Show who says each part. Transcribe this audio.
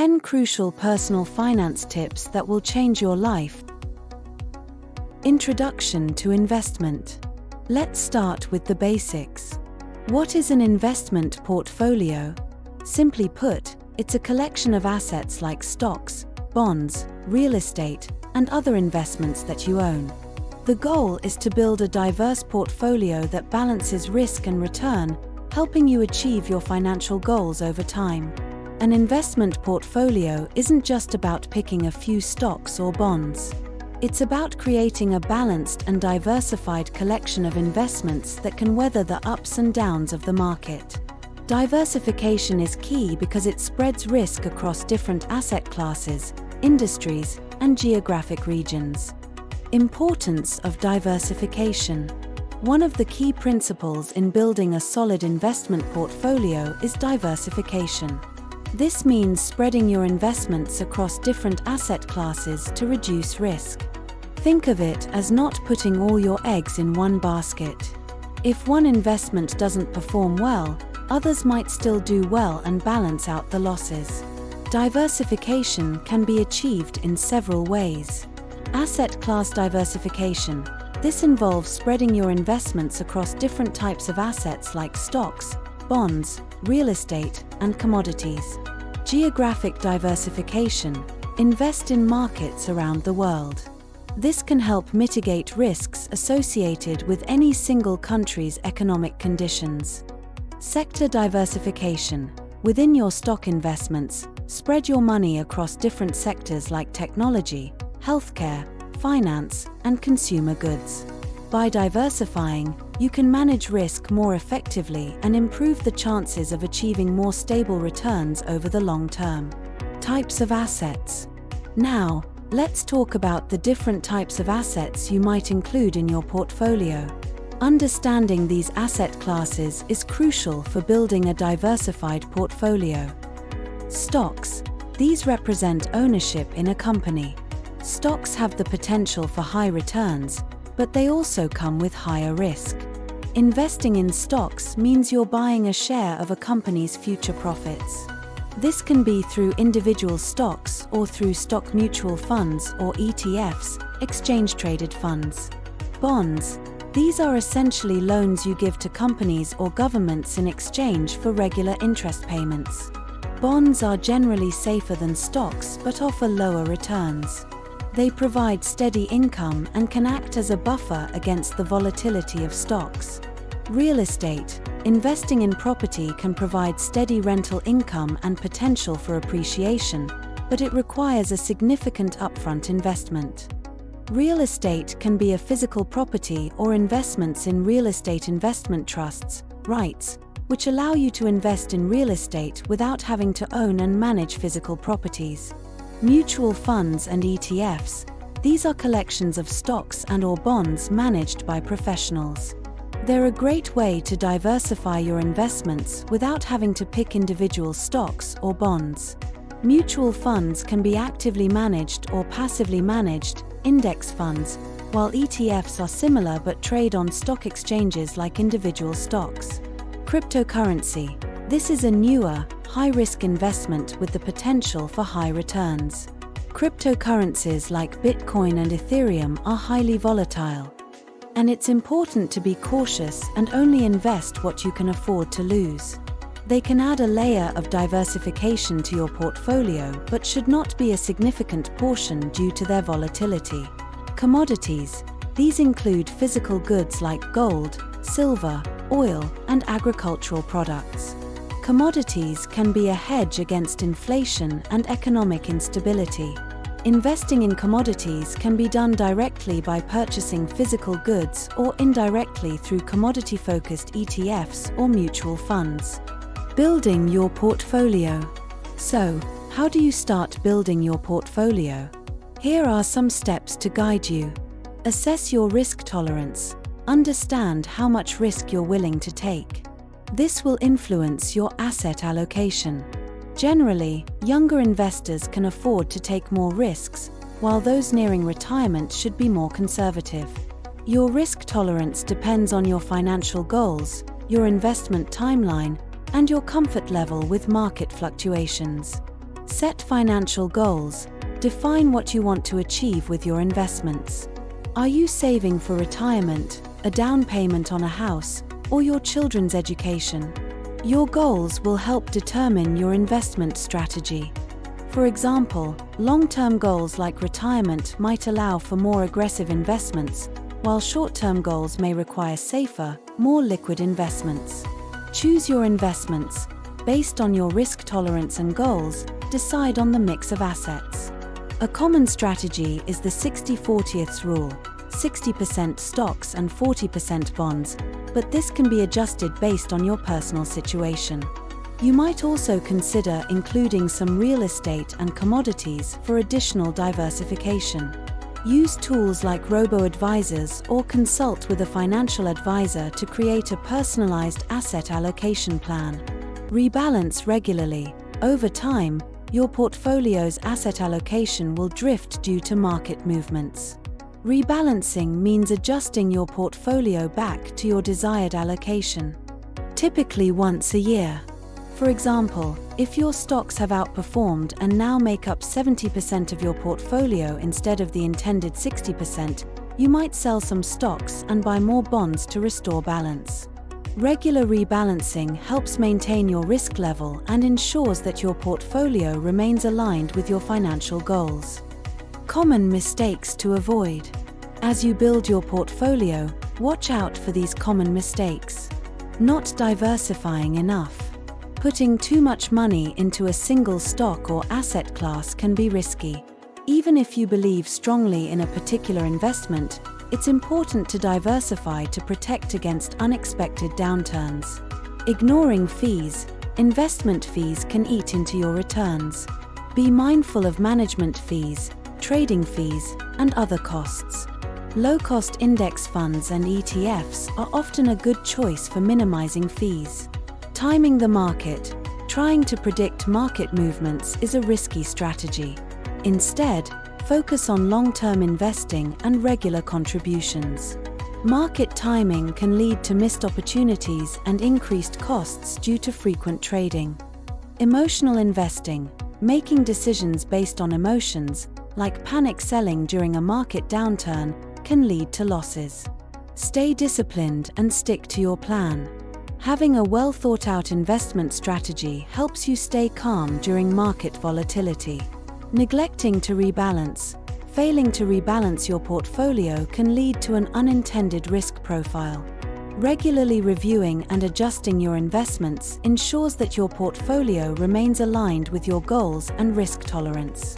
Speaker 1: 10 crucial personal finance tips that will change your life. Introduction to investment. Let's start with the basics. What is an investment portfolio? Simply put, it's a collection of assets like stocks, bonds, real estate, and other investments that you own. The goal is to build a diverse portfolio that balances risk and return, helping you achieve your financial goals over time. An investment portfolio isn't just about picking a few stocks or bonds. It's about creating a balanced and diversified collection of investments that can weather the ups and downs of the market. Diversification is key because it spreads risk across different asset classes, industries, and geographic regions. Importance of diversification. One of the key principles in building a solid investment portfolio is diversification. This means spreading your investments across different asset classes to reduce risk. Think of it as not putting all your eggs in one basket. If one investment doesn't perform well, others might still do well and balance out the losses. Diversification can be achieved in several ways. Asset class diversification. This involves spreading your investments across different types of assets like stocks, bonds, real estate, and commodities. Geographic diversification. Invest in markets around the world. This can help mitigate risks associated with any single country's economic conditions. Sector diversification. Within your stock investments, spread your money across different sectors like technology, healthcare, finance, and consumer goods. By diversifying, you can manage risk more effectively and improve the chances of achieving more stable returns over the long term. Types of assets. Now, let's talk about the different types of assets you might include in your portfolio. Understanding these asset classes is crucial for building a diversified portfolio. Stocks. These represent ownership in a company. Stocks have the potential for high returns, but they also come with higher risk. Investing in stocks means you're buying a share of a company's future profits. This can be through individual stocks or through stock mutual funds or ETFs, exchange-traded funds. Bonds. These are essentially loans you give to companies or governments in exchange for regular interest payments. Bonds are generally safer than stocks but offer lower returns. They provide steady income and can act as a buffer against the volatility of stocks. Real estate. Investing in property can provide steady rental income and potential for appreciation, but it requires a significant upfront investment. Real estate can be a physical property or investments in real estate investment trusts, REITs, which allow you to invest in real estate without having to own and manage physical properties. Mutual funds and ETFs. These are collections of stocks and/or bonds managed by professionals. They're a great way to diversify your investments without having to pick individual stocks or bonds. Mutual funds can be actively managed or passively managed, index funds, while ETFs are similar but trade on stock exchanges like individual stocks. Cryptocurrency. This is a newer, high-risk investment with the potential for high returns. Cryptocurrencies like Bitcoin and Ethereum are highly volatile, and it's important to be cautious and only invest what you can afford to lose. They can add a layer of diversification to your portfolio but should not be a significant portion due to their volatility. Commodities. These include physical goods like gold, silver, oil, and agricultural products. Commodities can be a hedge against inflation and economic instability. Investing in commodities can be done directly by purchasing physical goods or indirectly through commodity-focused ETFs or mutual funds. Building your portfolio. So, how do you start building your portfolio? Here are some steps to guide you. Assess your risk tolerance. Understand how much risk you're willing to take. This will influence your asset allocation. Generally, younger investors can afford to take more risks, while those nearing retirement should be more conservative. Your risk tolerance depends on your financial goals, your investment timeline, and your comfort level with market fluctuations. Set financial goals. Define what you want to achieve with your investments. Are you saving for retirement, a down payment on a house, or your children's education? Your goals will help determine your investment strategy. For example, long-term goals like retirement might allow for more aggressive investments, while short-term goals may require safer, more liquid investments. Choose your investments. Based on your risk tolerance and goals, decide on the mix of assets. A common strategy is the 60-40 rule, 60% stocks and 40% bonds, but this can be adjusted based on your personal situation. You might also consider including some real estate and commodities for additional diversification. Use tools like robo-advisors or consult with a financial advisor to create a personalized asset allocation plan. Rebalance regularly. Over time, your portfolio's asset allocation will drift due to market movements. Rebalancing means adjusting your portfolio back to your desired allocation, typically once a year. For example, if your stocks have outperformed and now make up 70% of your portfolio instead of the intended 60%, you might sell some stocks and buy more bonds to restore balance. Regular rebalancing helps maintain your risk level and ensures that your portfolio remains aligned with your financial goals. Common mistakes to avoid. As you build your portfolio, watch out for these common mistakes. Not diversifying enough. Putting too much money into a single stock or asset class can be risky. Even if you believe strongly in a particular investment, it's important to diversify to protect against unexpected downturns. Ignoring fees. Investment fees can eat into your returns. Be mindful of management fees, trading fees, and other costs. Low-cost index funds and ETFs are often a good choice for minimizing fees. Timing the market. Trying to predict market movements is a risky strategy. Instead, focus on long-term investing and regular contributions. Market timing can lead to missed opportunities and increased costs due to frequent trading. Emotional investing. Making decisions based on emotions, like panic selling during a market downturn, can lead to losses. Stay disciplined and stick to your plan. Having a well-thought-out investment strategy helps you stay calm during market volatility. Neglecting to rebalance. Failing to rebalance your portfolio can lead to an unintended risk profile. Regularly reviewing and adjusting your investments ensures that your portfolio remains aligned with your goals and risk tolerance.